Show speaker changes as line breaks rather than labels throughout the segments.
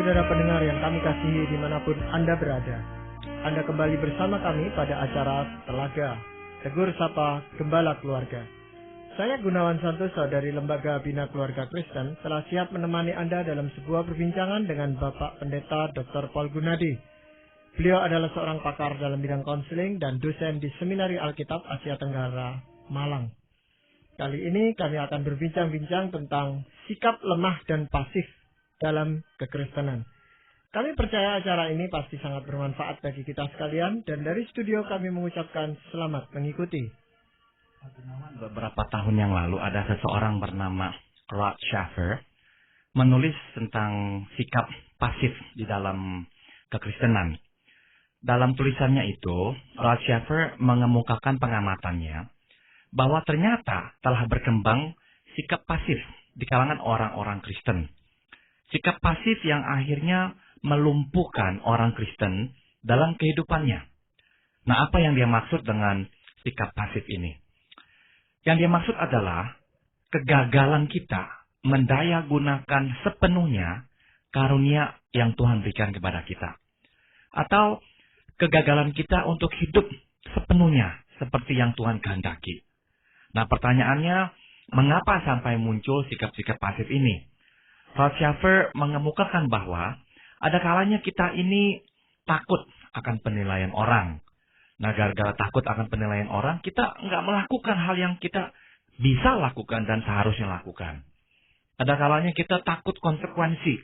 saudara pendengar yang kami kasihi dimanapun Anda berada. Anda kembali bersama kami pada acara Telaga, Tegur Sapa Gembala Keluarga. Saya Gunawan Santoso dari Lembaga Bina Keluarga Kristen telah siap menemani Anda dalam sebuah perbincangan dengan Bapak Pendeta Dr. Paul Gunadi. Beliau adalah seorang pakar dalam bidang konseling dan dosen di Seminari Alkitab Asia Tenggara, Malang. Kali ini kami akan berbincang-bincang tentang sikap lemah dan pasif dalam kekristenan. Kami percaya acara ini pasti sangat bermanfaat bagi kita sekalian dan dari studio kami mengucapkan selamat mengikuti.
Beberapa tahun yang lalu ada seseorang bernama Rod Shaffer menulis tentang sikap pasif di dalam kekristenan. Dalam tulisannya itu, Rod Shaffer mengemukakan pengamatannya bahwa ternyata telah berkembang sikap pasif di kalangan orang-orang Kristen. Sikap pasif yang akhirnya melumpuhkan orang Kristen dalam kehidupannya. Nah, apa yang dia maksud dengan sikap pasif ini? Yang dia maksud adalah kegagalan kita mendaya gunakan sepenuhnya karunia yang Tuhan berikan kepada kita. Atau kegagalan kita untuk hidup sepenuhnya seperti yang Tuhan kehendaki. Nah, pertanyaannya, mengapa sampai muncul sikap-sikap pasif ini? Rod Shaffer mengemukakan bahwa ada kalanya kita ini takut akan penilaian orang. Nah, gara-gara takut akan penilaian orang, kita nggak melakukan hal yang kita bisa lakukan dan seharusnya lakukan. Ada kalanya kita takut konsekuensi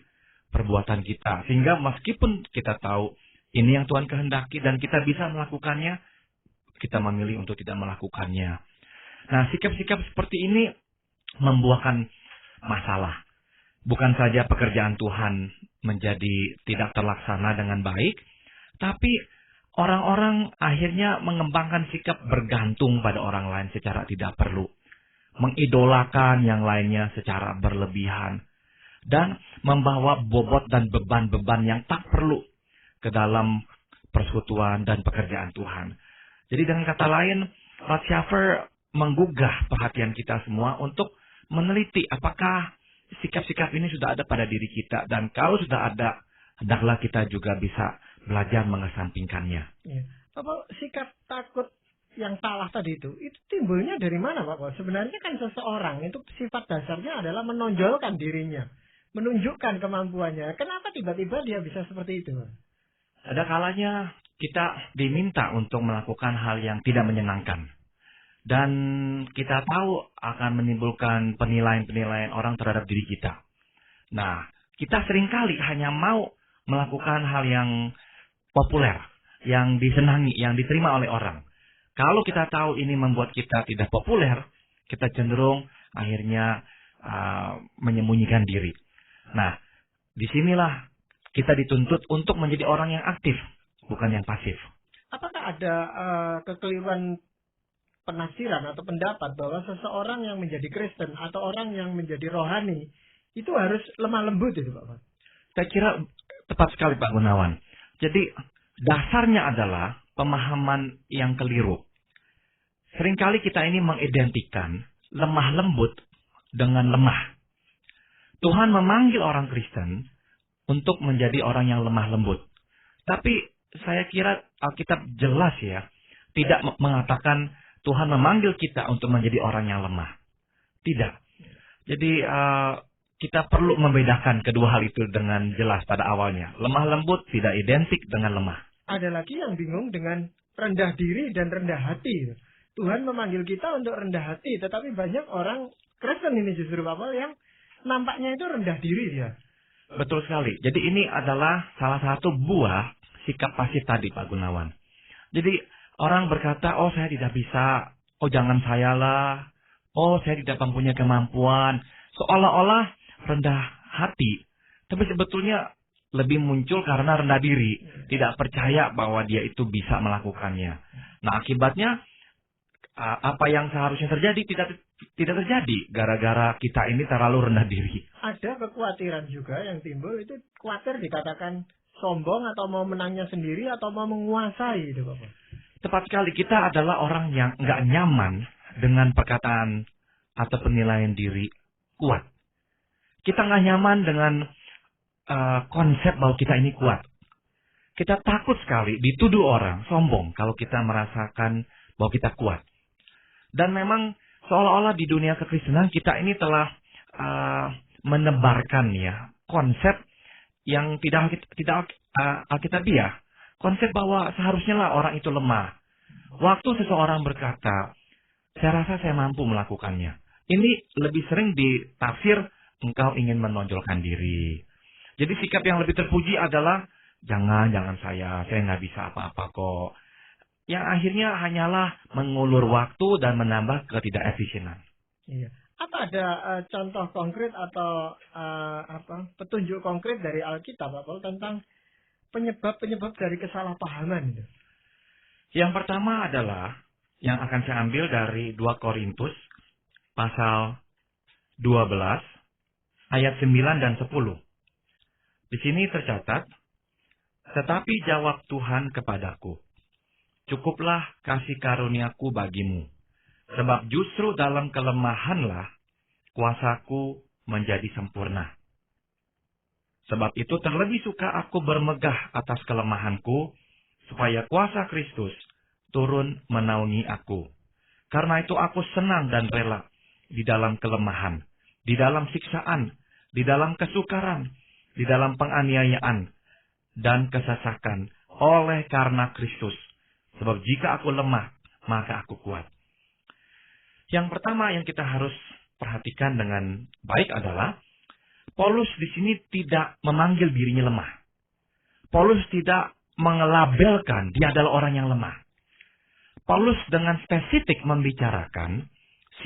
perbuatan kita. Sehingga meskipun kita tahu ini yang Tuhan kehendaki dan kita bisa melakukannya, kita memilih untuk tidak melakukannya. Nah, sikap-sikap seperti ini membuahkan masalah. Bukan saja pekerjaan Tuhan menjadi tidak terlaksana dengan baik, tapi orang-orang akhirnya mengembangkan sikap bergantung pada orang lain secara tidak perlu. Mengidolakan yang lainnya secara berlebihan. Dan membawa bobot dan beban-beban yang tak perlu ke dalam persekutuan dan pekerjaan Tuhan. Jadi dengan kata lain, Rod Shaffer menggugah perhatian kita semua untuk meneliti apakah sikap-sikap ini sudah ada pada diri kita. Dan kalau sudah ada, hendaklah kita juga bisa belajar mengesampingkannya.
Ya. Bapak, sikap takut yang salah tadi itu timbulnya dari mana, Pak? Sebenarnya kan seseorang itu sifat dasarnya adalah menonjolkan dirinya, menunjukkan kemampuannya. Kenapa tiba-tiba dia bisa seperti itu?
Ada kalanya kita diminta untuk melakukan hal yang tidak menyenangkan. Dan kita tahu akan menimbulkan penilaian-penilaian orang terhadap diri kita. Nah, kita seringkali hanya mau melakukan hal yang populer, yang disenangi, yang diterima oleh orang. Kalau kita tahu ini membuat kita tidak populer, kita cenderung akhirnya menyembunyikan diri. Nah, disinilah kita dituntut untuk menjadi orang yang aktif, bukan yang pasif.
Apakah ada kekeliruan penafsiran atau pendapat bahwa seseorang yang menjadi Kristen atau orang yang menjadi rohani itu harus lemah lembut itu, Pak?
Saya kira tepat sekali, Pak Gunawan. Jadi dasarnya adalah pemahaman yang keliru. Seringkali kita ini mengidentikan lemah lembut dengan lemah. Tuhan memanggil orang Kristen untuk menjadi orang yang lemah lembut. Tapi saya kira Alkitab jelas ya, tidak mengatakan Tuhan memanggil kita untuk menjadi orang yang lemah. Tidak. Jadi kita perlu membedakan kedua hal itu dengan jelas pada awalnya. Lemah lembut tidak identik dengan lemah.
Ada lagi yang bingung dengan rendah diri dan rendah hati. Tuhan memanggil kita untuk rendah hati, tetapi banyak orang Kristen ini justru Bapak yang nampaknya itu rendah diri dia.
Betul sekali. Jadi ini adalah salah satu buah sikap pasif tadi, Pak Gunawan. Jadi orang berkata, oh saya tidak bisa, oh jangan sayalah, oh saya tidak mempunyai kemampuan. Seolah-olah rendah hati. Tapi sebetulnya lebih muncul karena rendah diri. Tidak percaya bahwa dia itu bisa melakukannya. Nah, akibatnya apa yang seharusnya terjadi tidak terjadi. Gara-gara kita ini terlalu rendah diri.
Ada kekhawatiran juga yang timbul, itu khawatir dikatakan sombong atau mau menangnya sendiri atau mau menguasai itu, Bapak.
Tepat sekali, kita adalah orang yang nggak nyaman dengan perkataan atau penilaian diri kuat. Kita nggak nyaman dengan konsep bahwa kita ini kuat. Kita takut sekali dituduh orang sombong kalau kita merasakan bahwa kita kuat. Dan memang seolah-olah di dunia kekristenan kita ini telah menebarkan ya konsep yang tidak alkitabiah. Konsep bahwa seharusnya lah orang itu lemah. Waktu seseorang berkata, saya rasa saya mampu melakukannya. Ini lebih sering ditafsir, engkau ingin menonjolkan diri. Jadi sikap yang lebih terpuji adalah, jangan saya nggak bisa apa-apa kok. Yang akhirnya hanyalah mengulur waktu dan menambah ketidakefisienan.
Iya. Apa ada contoh konkret atau petunjuk konkret dari Alkitab Pak Paul tentang penyebab dari kesalahpahaman itu?
Yang pertama adalah yang akan saya ambil dari 2 Korintus pasal 12 ayat 9 dan 10. Di sini tercatat, tetapi jawab Tuhan kepadaku, cukuplah kasih karuniaku bagimu, sebab justru dalam kelemahanlah kuasaku menjadi sempurna. Sebab itu terlebih suka aku bermegah atas kelemahanku, supaya kuasa Kristus turun menaungi aku. Karena itu aku senang dan rela di dalam kelemahan, di dalam siksaan, di dalam kesukaran, di dalam penganiayaan, dan kesesakan oleh karena Kristus. Sebab jika aku lemah, maka aku kuat. Yang pertama yang kita harus perhatikan dengan baik adalah Paulus di sini tidak memanggil dirinya lemah. Paulus tidak mengelabelkan dia adalah orang yang lemah. Paulus dengan spesifik membicarakan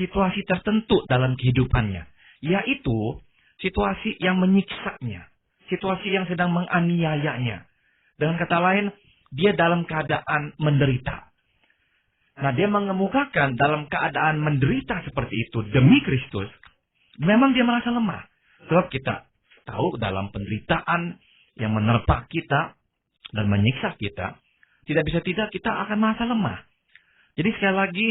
situasi tertentu dalam kehidupannya, yaitu situasi yang menyiksanya, situasi yang sedang menganiayanya. Dengan kata lain, dia dalam keadaan menderita. Nah, dia mengemukakan dalam keadaan menderita seperti itu demi Kristus, memang dia merasa lemah. Sebab kita tahu dalam penderitaan yang menerpa kita dan menyiksa kita, tidak bisa tidak kita akan merasa lemah. Jadi sekali lagi,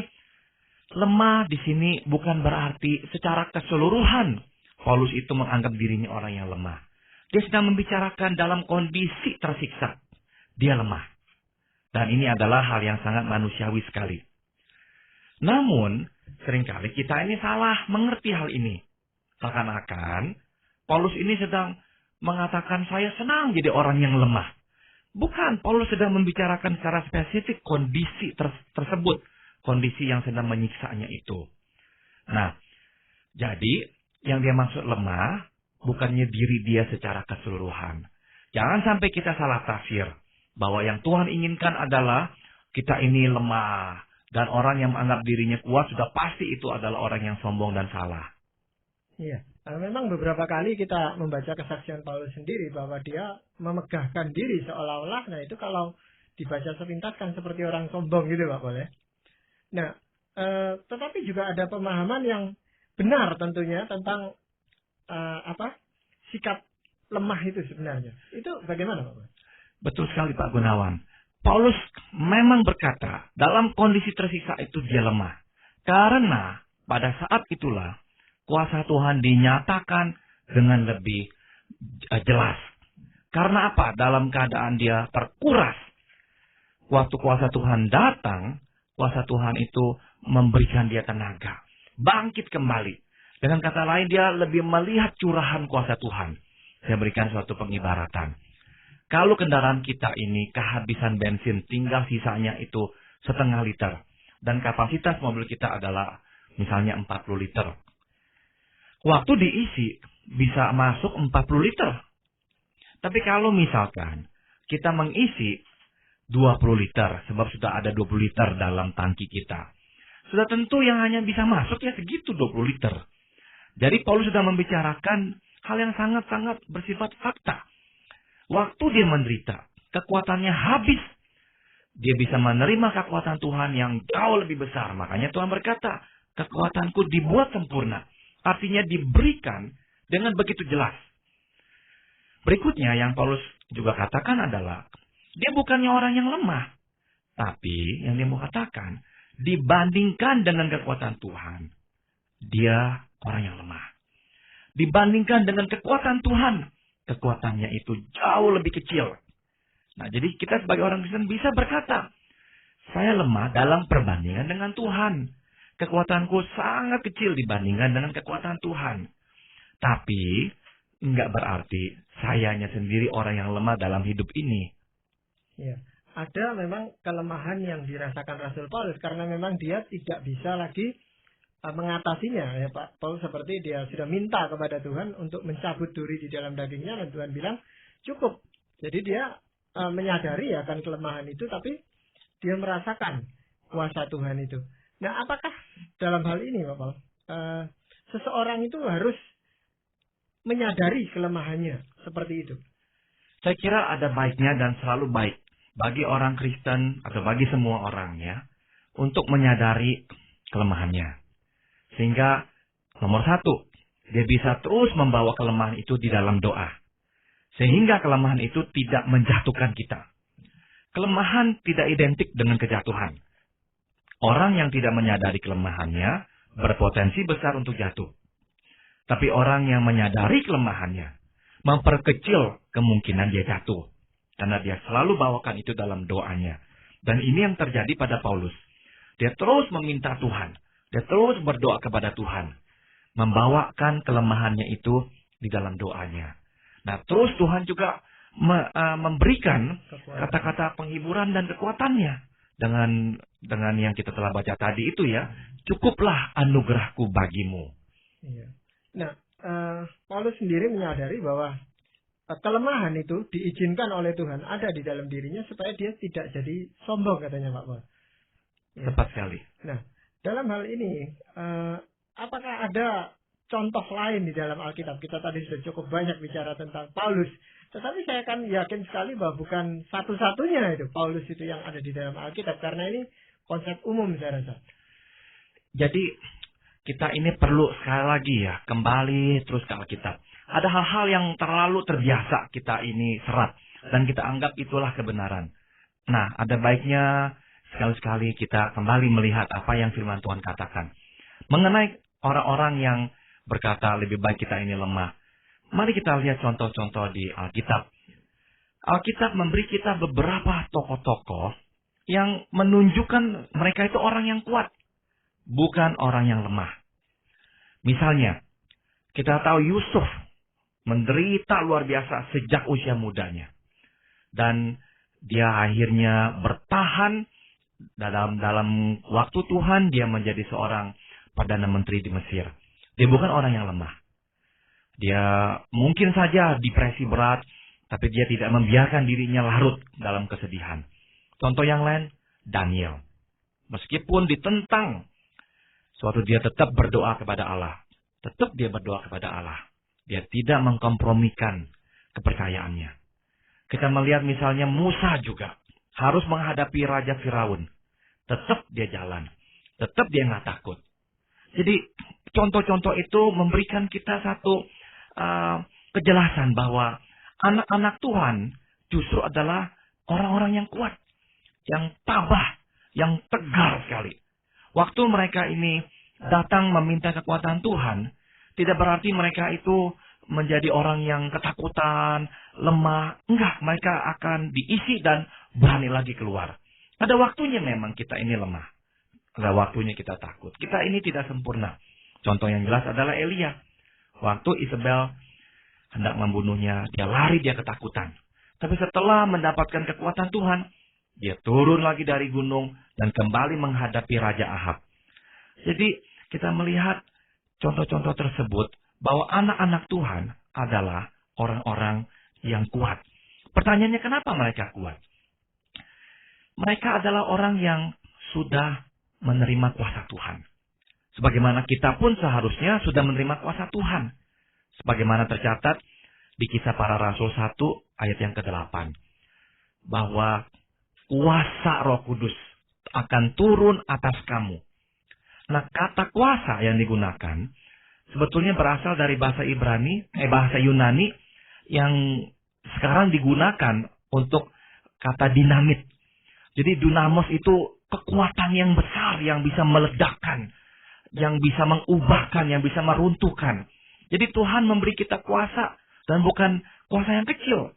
lemah di sini bukan berarti secara keseluruhan Paulus itu menganggap dirinya orang yang lemah. Dia sedang membicarakan dalam kondisi tersiksa. Dia lemah. Dan ini adalah hal yang sangat manusiawi sekali. Namun, seringkali kita ini salah mengerti hal ini. Seakan-akan, Paulus ini sedang mengatakan saya senang jadi orang yang lemah. Bukan, Paulus sedang membicarakan secara spesifik kondisi tersebut. Kondisi yang sedang menyiksanya itu. Nah, jadi yang dia maksud lemah, bukannya diri dia secara keseluruhan. Jangan sampai kita salah tafsir. Bahwa yang Tuhan inginkan adalah kita ini lemah. Dan orang yang menganggap dirinya kuat sudah pasti itu adalah orang yang sombong dan salah.
Iya. Memang beberapa kali kita membaca kesaksian Paulus sendiri bahwa dia memegahkan diri seolah-olah, nah itu kalau dibaca sepintas kan seperti orang sombong gitu Pak Paul ya. Nah, tetapi juga ada pemahaman yang benar tentunya tentang sikap lemah itu sebenarnya. Itu bagaimana Pak Paul?
Betul sekali Pak Gunawan. Paulus memang berkata dalam kondisi tersiksa itu dia lemah. Karena pada saat itulah kuasa Tuhan dinyatakan dengan lebih jelas. Karena apa? Dalam keadaan dia terkuras. Waktu kuasa Tuhan datang, kuasa Tuhan itu memberikan dia tenaga. Bangkit kembali. Dengan kata lain dia lebih melihat curahan kuasa Tuhan. Saya berikan suatu pengibaratan. Kalau kendaraan kita ini kehabisan bensin, tinggal sisanya itu 0,5 liter. Dan kapasitas mobil kita adalah misalnya 40 liter. Waktu diisi bisa masuk 40 liter. Tapi kalau misalkan kita mengisi 20 liter, sebab sudah ada 20 liter dalam tangki kita. Sudah tentu yang hanya bisa masuk ya segitu 20 liter. Jadi Paulus sudah membicarakan hal yang sangat-sangat bersifat fakta. Waktu dia menderita, kekuatannya habis. Dia bisa menerima kekuatan Tuhan yang jauh lebih besar. Makanya Tuhan berkata, kekuatanku dibuat sempurna. Artinya diberikan dengan begitu jelas. Berikutnya yang Paulus juga katakan adalah, dia bukannya orang yang lemah. Tapi yang dia mau katakan, dibandingkan dengan kekuatan Tuhan, dia orang yang lemah. Dibandingkan dengan kekuatan Tuhan, kekuatannya itu jauh lebih kecil. Nah, jadi kita sebagai orang Kristen bisa berkata, saya lemah dalam perbandingan dengan Tuhan. Kekuatanku sangat kecil dibandingkan dengan kekuatan Tuhan. Tapi, enggak berarti sayanya sendiri orang yang lemah dalam hidup ini.
Ya, ada memang kelemahan yang dirasakan Rasul Paulus karena memang dia tidak bisa lagi mengatasinya. Ya Pak Paulus seperti dia sudah minta kepada Tuhan untuk mencabut duri di dalam dagingnya dan Tuhan bilang cukup. Jadi dia menyadari akan kelemahan itu, tapi dia merasakan kuasa Tuhan itu. Nah, apakah dalam hal ini, Pak Paul, seseorang itu harus menyadari kelemahannya seperti itu?
Saya kira ada baiknya dan selalu baik bagi orang Kristen atau bagi semua orang ya, untuk menyadari kelemahannya. Sehingga nomor satu, dia bisa terus membawa kelemahan itu di dalam doa. Sehingga kelemahan itu tidak menjatuhkan kita. Kelemahan tidak identik dengan kejatuhan. Orang yang tidak menyadari kelemahannya berpotensi besar untuk jatuh. Tapi orang yang menyadari kelemahannya memperkecil kemungkinan dia jatuh. Karena dia selalu bawakan itu dalam doanya. Dan ini yang terjadi pada Paulus. Dia terus meminta Tuhan. Dia terus berdoa kepada Tuhan. Membawakan kelemahannya itu di dalam doanya. Nah, terus Tuhan juga memberikan kata-kata penghiburan dan kekuatannya. Dengan yang kita telah baca tadi itu ya. Cukuplah anugerahku bagimu.
Iya. Nah, Paulus sendiri menyadari bahwa kelemahan itu diizinkan oleh Tuhan ada di dalam dirinya supaya dia tidak jadi sombong, katanya Pak Paul. Ya.
Tepat sekali.
Nah, dalam hal ini, apakah ada contoh lain di dalam Alkitab? Kita tadi sudah cukup banyak bicara tentang Paulus. Tetapi saya kan yakin sekali bahwa bukan satu-satunya itu Paulus itu yang ada di dalam Alkitab. Karena ini konsep umum saya rasa.
Jadi kita ini perlu sekali lagi ya kembali terus ke Alkitab. Ada hal-hal yang terlalu terbiasa kita ini serap. Dan kita anggap itulah kebenaran. Nah, ada baiknya sekali-sekali kita kembali melihat apa yang firman Tuhan katakan. Mengenai orang-orang yang berkata lebih baik kita ini lemah. Mari kita lihat contoh-contoh di Alkitab. Alkitab memberi kita beberapa tokoh-tokoh yang menunjukkan mereka itu orang yang kuat. Bukan orang yang lemah. Misalnya, kita tahu Yusuf menderita luar biasa sejak usia mudanya. Dan dia akhirnya bertahan dalam waktu Tuhan, dia menjadi seorang Perdana Menteri di Mesir. Dia bukan orang yang lemah. Dia mungkin saja depresi berat, tapi dia tidak membiarkan dirinya larut dalam kesedihan. Contoh yang lain, Daniel. Meskipun ditentang, suatu dia tetap berdoa kepada Allah. Tetap dia berdoa kepada Allah. Dia tidak mengkompromikan kepercayaannya. Kita melihat misalnya Musa juga harus menghadapi Raja Firaun. Tetap dia jalan. Tetap dia nggak takut. Jadi contoh-contoh itu memberikan kita satu kejelasan bahwa anak-anak Tuhan justru adalah orang-orang yang kuat, yang tabah, yang tegar sekali. Waktu mereka ini datang meminta kekuatan Tuhan, tidak berarti mereka itu menjadi orang yang ketakutan, lemah. Enggak, mereka akan diisi dan berani lagi keluar. Ada waktunya memang kita ini lemah. Ada waktunya kita takut. Kita ini tidak sempurna. Contoh yang jelas adalah Elia. Waktu Isabel hendak membunuhnya, dia lari, dia ketakutan. Tapi setelah mendapatkan kekuatan Tuhan, dia turun lagi dari gunung dan kembali menghadapi Raja Ahab. Jadi kita melihat contoh-contoh tersebut bahwa anak-anak Tuhan adalah orang-orang yang kuat. Pertanyaannya, kenapa mereka kuat? Mereka adalah orang yang sudah menerima kuasa Tuhan. Sebagaimana kita pun seharusnya sudah menerima kuasa Tuhan. Sebagaimana tercatat di Kisah Para Rasul 1 ayat yang ke-8. Bahwa kuasa Roh Kudus akan turun atas kamu. Nah, kata kuasa yang digunakan sebetulnya berasal dari bahasa bahasa Yunani yang sekarang digunakan untuk kata dinamit. Jadi dynamos itu kekuatan yang besar yang bisa meledakkan, yang bisa mengubahkan, yang bisa meruntuhkan. Jadi Tuhan memberi kita kuasa dan bukan kuasa yang kecil,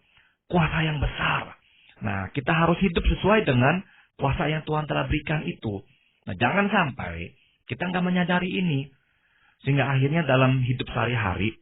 kuasa yang besar. Nah, kita harus hidup sesuai dengan kuasa yang Tuhan telah berikan itu. Nah, jangan sampai kita nggak menyadari ini. Sehingga akhirnya dalam hidup sehari-hari,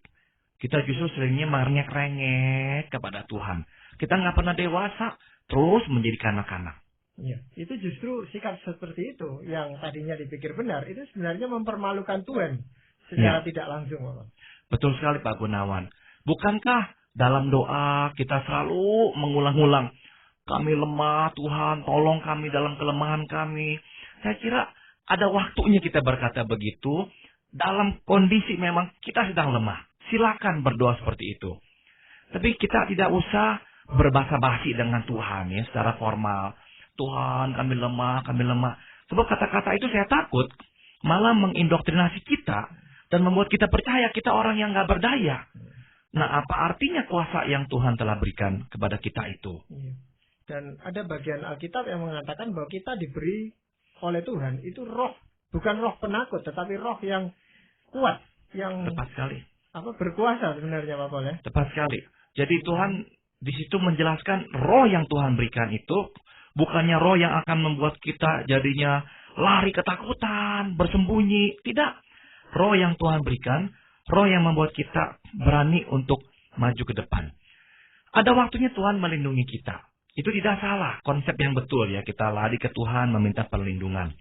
kita justru seringnya merengek-rengek kepada Tuhan. Kita nggak pernah dewasa, terus menjadi kanak-kanak.
Ya, itu justru sikap seperti itu yang tadinya dipikir benar, itu sebenarnya mempermalukan Tuhan secara tidak langsung, Bapak.
Betul sekali, Pak Gunawan. Bukankah dalam doa kita selalu mengulang-ulang, kami lemah, Tuhan, tolong kami dalam kelemahan kami. Saya kira ada waktunya kita berkata begitu, dalam kondisi memang kita sedang lemah. Silakan berdoa seperti itu. Tapi kita tidak usah berbasa-basi dengan Tuhan ya secara formal. Tuhan, kami lemah, kami lemah. Sebab kata-kata itu saya takut malah mengindoktrinasi kita dan membuat kita percaya kita orang yang nggak berdaya. Nah, apa artinya kuasa yang Tuhan telah berikan kepada kita itu?
Dan ada bagian Alkitab yang mengatakan bahwa kita diberi oleh Tuhan itu roh, bukan roh penakut, tetapi roh yang kuat, yang
tepat sekali.
Berkuasa sebenarnya, Pak Paul ya.
Tepat sekali. Jadi Tuhan di situ menjelaskan roh yang Tuhan berikan itu bukannya roh yang akan membuat kita jadinya lari ketakutan, bersembunyi. Tidak. Roh yang Tuhan berikan, roh yang membuat kita berani untuk maju ke depan. Ada waktunya Tuhan melindungi kita. Itu tidak salah, konsep yang betul ya. Kita lari ke Tuhan meminta perlindungan.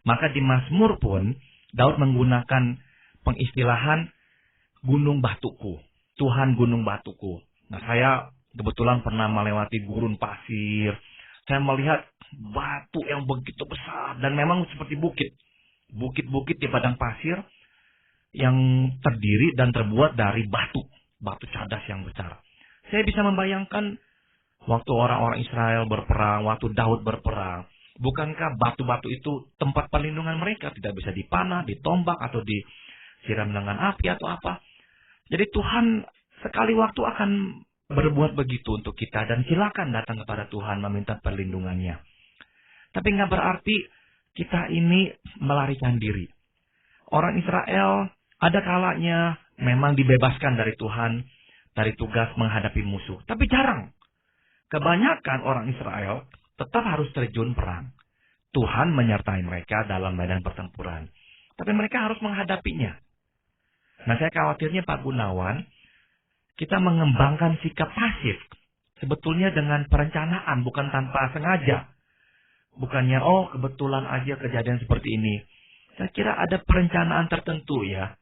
Maka di Mazmur pun Daud menggunakan pengistilahan gunung batuku. Tuhan gunung batuku. Nah, saya kebetulan pernah melewati gurun pasir. Saya melihat batu yang begitu besar dan memang seperti bukit. Bukit-bukit di padang pasir yang terdiri dan terbuat dari batu. Batu cadas yang besar. Saya bisa membayangkan waktu orang-orang Israel berperang, waktu Daud berperang. Bukankah batu-batu itu tempat perlindungan mereka? Tidak bisa dipanah, ditombak, atau disiram dengan api atau apa. Jadi Tuhan sekali waktu akan berbuat begitu untuk kita. Dan silakan datang kepada Tuhan meminta perlindungannya. Tapi nggak berarti kita ini melarikan diri. Orang Israel ada kalanya memang dibebaskan dari Tuhan, dari tugas menghadapi musuh. Tapi jarang. Kebanyakan orang Israel tetap harus terjun perang. Tuhan menyertai mereka dalam medan pertempuran. Tapi mereka harus menghadapinya. Nah, saya khawatirnya Pak Gunawan, kita mengembangkan sikap pasif. Sebetulnya dengan perencanaan, bukan tanpa sengaja. Bukannya, kebetulan aja kejadian seperti ini. Saya kira ada perencanaan tertentu ya.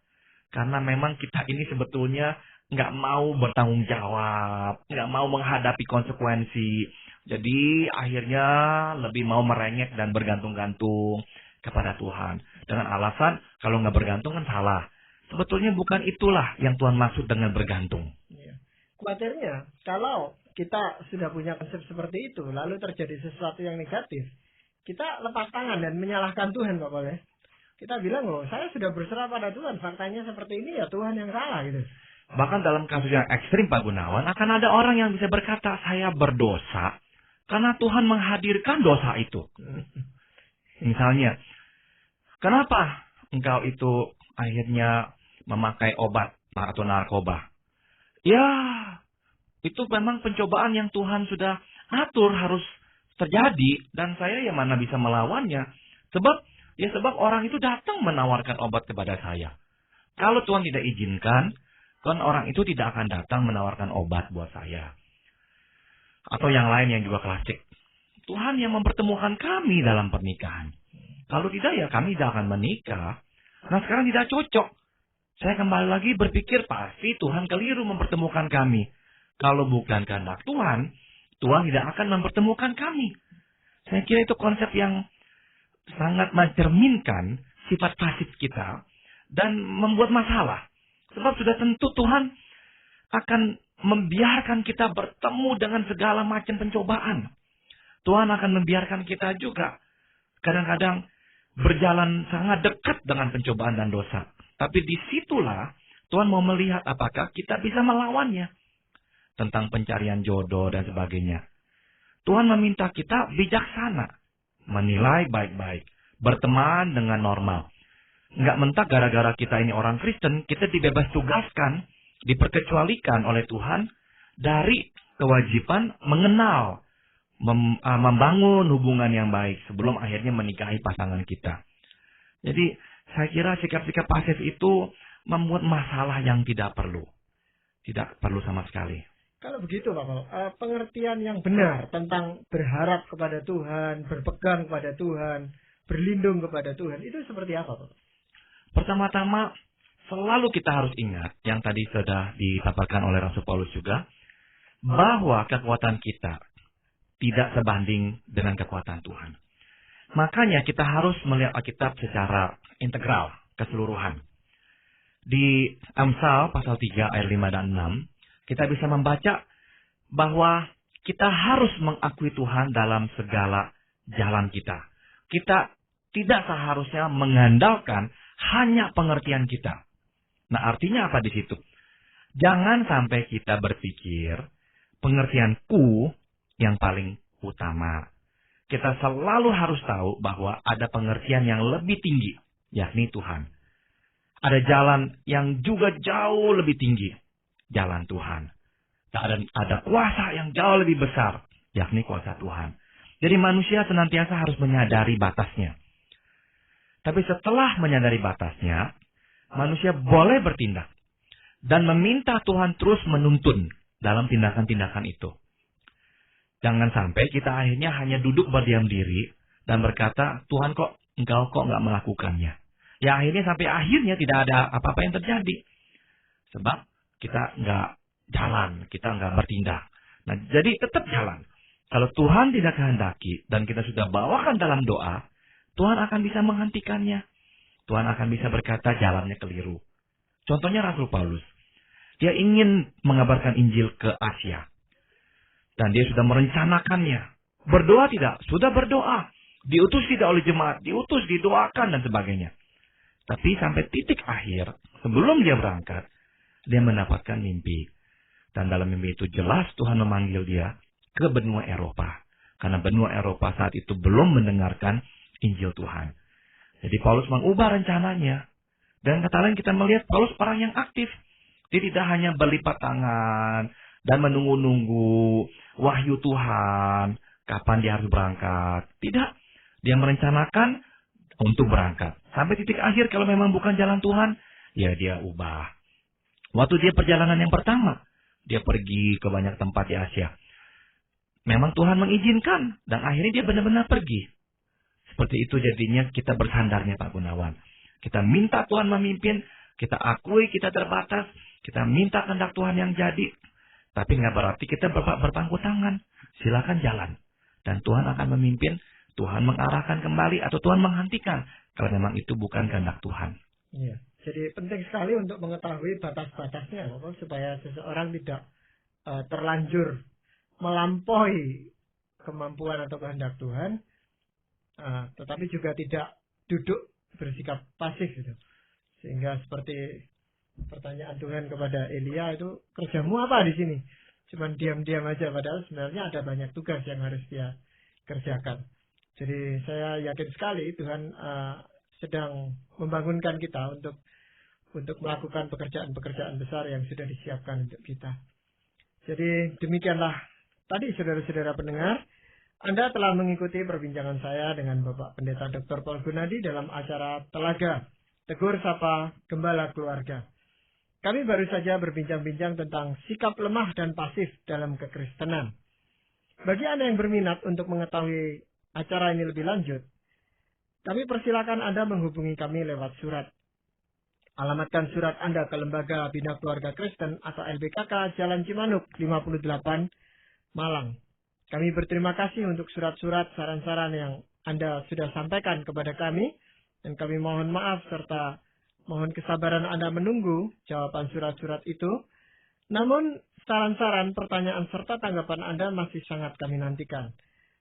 Karena memang kita ini sebetulnya nggak mau bertanggung jawab, nggak mau menghadapi konsekuensi. Jadi akhirnya lebih mau merengek dan bergantung-gantung kepada Tuhan. Dengan alasan kalau nggak bergantung kan salah. Sebetulnya bukan itulah yang Tuhan maksud dengan bergantung.
Khawatirnya kalau kita sudah punya konsep seperti itu, lalu terjadi sesuatu yang negatif, kita lepas tangan dan menyalahkan Tuhan, Pak Paul ya. Kita bilang, saya sudah berserah pada Tuhan, faktanya seperti ini ya Tuhan yang salah gitu.
Bahkan dalam kasus yang ekstrim Pak Gunawan, akan ada orang yang bisa berkata, saya berdosa karena Tuhan menghadirkan dosa itu. Misalnya, kenapa engkau itu akhirnya memakai obat atau narkoba? Ya, itu memang pencobaan yang Tuhan sudah atur harus terjadi. Dan saya yang mana bisa melawannya. Sebab orang itu datang menawarkan obat kepada saya. Kalau Tuhan tidak izinkan, kan orang itu tidak akan datang menawarkan obat buat saya. Atau yang lain yang juga klasik. Tuhan yang mempertemukan kami dalam pernikahan. Kalau tidak ya kami tidak akan menikah. Nah sekarang tidak cocok. Saya kembali lagi berpikir pasti Tuhan keliru mempertemukan kami. Kalau bukan kehendak Tuhan, Tuhan tidak akan mempertemukan kami. Saya kira itu konsep yang sangat mencerminkan sifat pasif kita dan membuat masalah. Sebab sudah tentu Tuhan akan membiarkan kita bertemu dengan segala macam pencobaan. Tuhan akan membiarkan kita juga kadang-kadang berjalan sangat dekat dengan pencobaan dan dosa. Tapi disitulah Tuhan mau melihat apakah kita bisa melawannya. Tentang pencarian jodoh dan sebagainya. Tuhan meminta kita bijaksana. Menilai baik-baik. Berteman dengan normal. Nggak mentak gara-gara kita ini orang Kristen, kita dibebas tugaskan, diperkecualikan oleh Tuhan, dari kewajiban mengenal, membangun hubungan yang baik sebelum akhirnya menikahi pasangan kita. Jadi saya kira sikap-sikap pasif itu membuat masalah yang tidak perlu. Tidak perlu sama sekali.
Kalau begitu Pak Paul, pengertian yang benar tentang berharap kepada Tuhan, berpegang kepada Tuhan, berlindung kepada Tuhan, itu seperti apa Pak?
Pertama-tama, selalu kita harus ingat, yang tadi sudah dipaparkan oleh Rasul Paulus juga, bahwa kekuatan kita tidak sebanding dengan kekuatan Tuhan. Makanya kita harus melihat Alkitab secara integral, keseluruhan. Di Amsal pasal 3 ayat 5 dan 6, kita bisa membaca bahwa kita harus mengakui Tuhan dalam segala jalan kita. Kita tidak seharusnya mengandalkan hanya pengertian kita. Nah, artinya apa di situ? Jangan sampai kita berpikir pengertianku yang paling utama. Kita selalu harus tahu bahwa ada pengertian yang lebih tinggi, yakni Tuhan. Ada jalan yang juga jauh lebih tinggi, jalan Tuhan. Dan ada kuasa yang jauh lebih besar, yakni kuasa Tuhan. Jadi manusia senantiasa harus menyadari batasnya. Tapi setelah menyadari batasnya, manusia boleh bertindak dan meminta Tuhan terus menuntun dalam tindakan-tindakan itu. Jangan sampai kita akhirnya hanya duduk berdiam diri dan berkata, Tuhan engkau nggak melakukannya. Ya akhirnya sampai akhirnya tidak ada apa-apa yang terjadi. Sebab kita nggak jalan, kita nggak bertindak. Nah, jadi tetap jalan. Kalau Tuhan tidak kehendaki dan kita sudah bawakan dalam doa, Tuhan akan bisa menghentikannya. Tuhan akan bisa berkata jalannya keliru. Contohnya Rasul Paulus. Dia ingin mengabarkan Injil ke Asia. Dan dia sudah merencanakannya. Berdoa tidak? Sudah berdoa. Diutus tidak oleh jemaat. Diutus, didoakan dan sebagainya. Tapi sampai titik akhir, sebelum dia berangkat, dia mendapatkan mimpi. Dan dalam mimpi itu jelas Tuhan memanggil dia ke benua Eropa. Karena benua Eropa saat itu belum mendengarkan Injil Tuhan. Jadi Paulus mengubah rencananya. Dan kata lain kita melihat Paulus orang yang aktif. Dia tidak hanya berlipat tangan dan menunggu-nunggu wahyu Tuhan, kapan dia harus berangkat. Tidak. Dia merencanakan untuk berangkat. Sampai titik akhir kalau memang bukan jalan Tuhan, ya dia ubah. Waktu dia perjalanan yang pertama, dia pergi ke banyak tempat di Asia. Memang Tuhan mengizinkan dan akhirnya dia benar-benar pergi. Seperti itu jadinya kita bersandarnya Pak Gunawan. Kita minta Tuhan memimpin, kita akui kita terbatas, kita minta kehendak Tuhan yang jadi. Tapi nggak berarti kita berpangku tangan. Silakan jalan. Dan Tuhan akan memimpin, Tuhan mengarahkan kembali atau Tuhan menghentikan. Kalau memang itu bukan kehendak Tuhan.
Iya. Jadi penting sekali untuk mengetahui batas-batasnya. Supaya seseorang tidak terlanjur melampaui kemampuan atau kehendak Tuhan. Tetapi juga tidak duduk bersikap pasif gitu. Sehingga seperti pertanyaan Tuhan kepada Elia itu, kerjamu apa di sini? Cuman diam-diam aja, padahal sebenarnya ada banyak tugas yang harus dia kerjakan. Jadi saya yakin sekali Tuhan sedang membangunkan kita untuk melakukan pekerjaan-pekerjaan besar yang sudah disiapkan untuk kita. Jadi demikianlah tadi saudara-saudara pendengar, Anda telah mengikuti perbincangan saya dengan Bapak Pendeta Dr. Paul Gunadi dalam acara Telaga, Tegur Sapa Gembala Keluarga. Kami baru saja berbincang-bincang tentang sikap lemah dan pasif dalam kekristenan. Bagi Anda yang berminat untuk mengetahui acara ini lebih lanjut, kami persilakan Anda menghubungi kami lewat surat. Alamatkan surat Anda ke Lembaga Bina Keluarga Kristen atau LBKK Jalan Cimanuk 58 Malang. Kami berterima kasih untuk surat-surat saran-saran yang Anda sudah sampaikan kepada kami, dan kami mohon maaf serta mohon kesabaran Anda menunggu jawaban surat-surat itu. Namun saran-saran, pertanyaan serta tanggapan Anda masih sangat kami nantikan.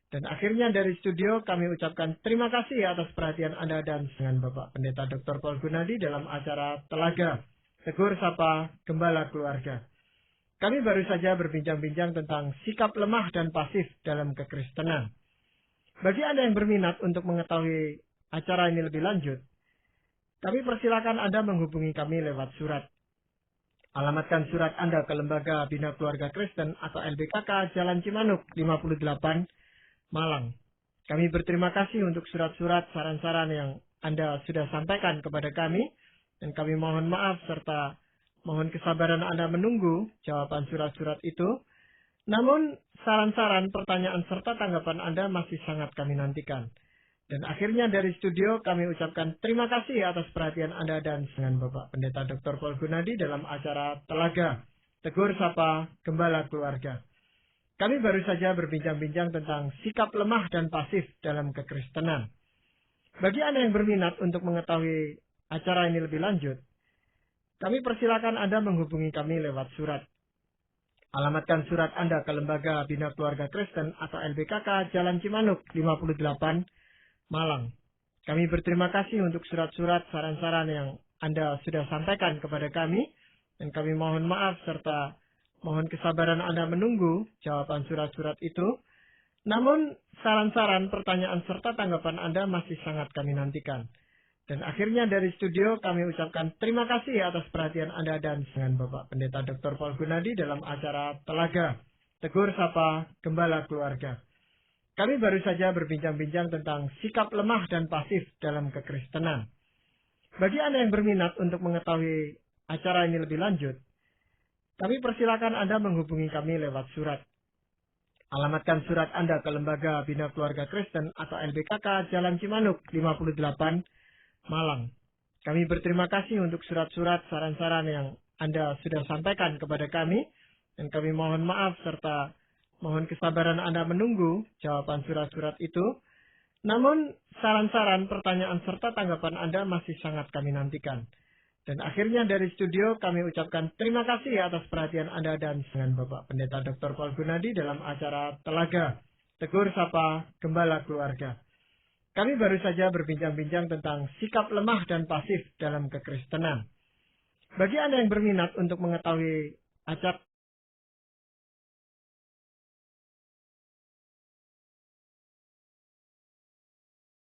Dan akhirnya dari studio kami ucapkan terima kasih atas perhatian Anda dan dengan Bapak Pendeta Dr. Paul Gunadi dalam acara Telaga, Tegur Sapa Gembala Keluarga. Kami baru saja berbincang-bincang tentang sikap lemah dan pasif dalam kekristenan. Bagi Anda yang berminat untuk mengetahui acara ini lebih lanjut, kami persilakan Anda menghubungi kami lewat surat. Alamatkan surat Anda ke Lembaga Bina Keluarga Kristen atau LBKK Jalan Cimanuk 58, Malang. Kami berterima kasih untuk surat-surat saran-saran yang Anda sudah sampaikan kepada kami, dan kami mohon maaf serta mohon kesabaran Anda menunggu jawaban surat-surat itu. Namun, saran-saran, pertanyaan, serta tanggapan Anda masih sangat kami nantikan. Dan akhirnya dari studio kami ucapkan terima kasih atas perhatian Anda dan dengan Bapak Pendeta Dr. Paul Gunadi dalam acara Telaga, Tegur Sapa Gembala Keluarga. Kami baru saja berbincang-bincang tentang sikap lemah dan pasif dalam kekristenan. Bagi Anda yang berminat untuk mengetahui acara ini lebih lanjut, kami persilakan Anda menghubungi kami lewat surat. Alamatkan surat Anda ke Lembaga Bina Keluarga Kristen atau LBKK Jalan Cimanuk 58, Malang. Kami berterima kasih untuk surat-surat saran-saran yang Anda sudah sampaikan kepada kami, dan kami mohon maaf serta mohon kesabaran Anda menunggu jawaban surat-surat itu. Namun, saran-saran, pertanyaan, serta tanggapan Anda masih sangat kami nantikan. Dan akhirnya dari studio kami ucapkan terima kasih atas perhatian Anda dan dengan Bapak Pendeta Dr. Paul Gunadi dalam acara Telaga, Tegur Sapa Gembala Keluarga. Kami baru saja berbincang-bincang tentang sikap lemah dan pasif dalam kekristenan. Bagi Anda yang berminat untuk mengetahui acara ini lebih lanjut, kami persilakan Anda menghubungi kami lewat surat. Alamatkan surat Anda ke Lembaga Bina Keluarga Kristen atau LBKK Jalan Cimanuk 58, Malang. Kami berterima kasih untuk surat-surat saran-saran yang Anda sudah sampaikan kepada kami, dan kami mohon maaf serta mohon kesabaran Anda menunggu jawaban surat-surat itu. Namun, saran-saran, pertanyaan, serta tanggapan Anda masih sangat kami nantikan. Dan akhirnya dari studio kami ucapkan terima kasih atas perhatian Anda dan dengan Bapak Pendeta Dr. Paul Gunadi dalam acara Telaga, Tegur Sapa Gembala Keluarga. Kami baru saja berbincang-bincang tentang sikap lemah dan pasif dalam kekristenan. Bagi Anda yang berminat untuk mengetahui acara